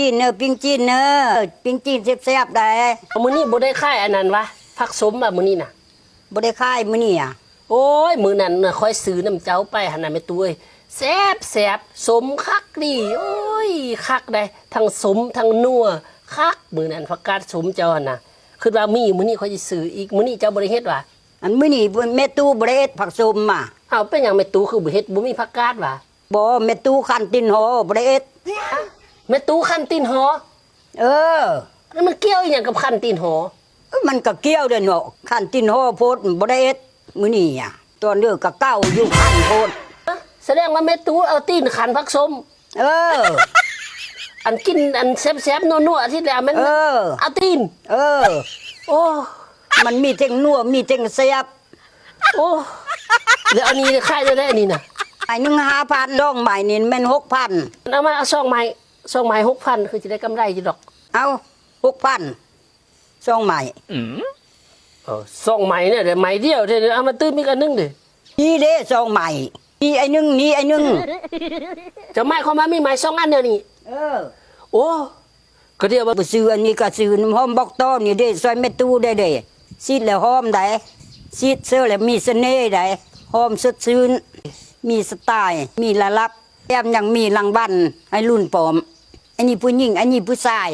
จีนเนอปิ้งจีนเนอปิ้งจีนแซ่บๆได้มื้อนี้บ่ได้ค่ายอันนั้นวะผักสมบ่มื้อนี้น่ะบ่ได้ขายมื้อนี้อ่ะโอ้ยมื้อนั้นน่ะค่อยซื้อน้ำเจ้าไปหั่นน่ะแม่ตุ้ยแซ่บสมคักดีโอ้ยคักได้ทั้งสมทั้งนัวคักมื้อนั้นผักกาดสมเจ้าน่ะคือว่ามีมื้อนี้ค่อยสิซื้ออีกมื้อนี้เจ้าบ่ได้เฮ็ดวะอันมื้อนี้แม่ตู้บ่ได้เฮ็ดผักสมอ่ะเอาเป็นหยังแม่ตู้คือบ่เฮ็ดบ่มีผักกาดวะบ่แม่ตู้คั้นตินหอบ่ได้เฮ็ดแม่ตู้คั้นตีนหอเออแล้วมันเกี่ยวอีหยังกับคั้นตีนหอมันก็เกี่ยวเด้อเนาะคั้นตินหอโพดบ่ได้เฮ็ดมื้อนี้อ่ะตอนเด้อก็เก้าอยู่คั้นโพดแสดงว่าแม่ตู้เอาตีนขันผักสมเอออันกินอันแซ่บๆนัวๆที่แล้วมันเอาตีนโอ้มันมีเต็งนัวมีเต็งแซ่บโอ้แล้วอันนี้ค่ายจะได้อันนี้น่ะไอ้นึง5,000ดองใหม่นี่แม่น 6,000 เอามาเอาซองใหม่6,000คือจะได้กำไรอยู่ดอกเอา 6,000ซองใหม่ซองใหม่เนี่ยเดี๋ยวใหม่เดียวเดี๋ยวเอามาตื้มอีกอันนึงดินี่เด้ซองใหม่นี่ไอ้นึงนี่ไอ้นึงจะไม่เข้ามามีใหม่2อันเดียวนี่โอ้ก็เดียวว่าซื้ออันนี้ก็ซื้อน้ำหอมบอกต้อนี่เด้ซอยแม่ตู้ได้เด้ซีดแล้วหอมได้ซีดเสื้อแล้วมีเสน่ห์ได้หอมสดชื่นมีสไตล์มีระลับแถมยังมีรางวัลให้รุ่นปอมอันนี้ผู้หญิงอันนี้ผู้ชาย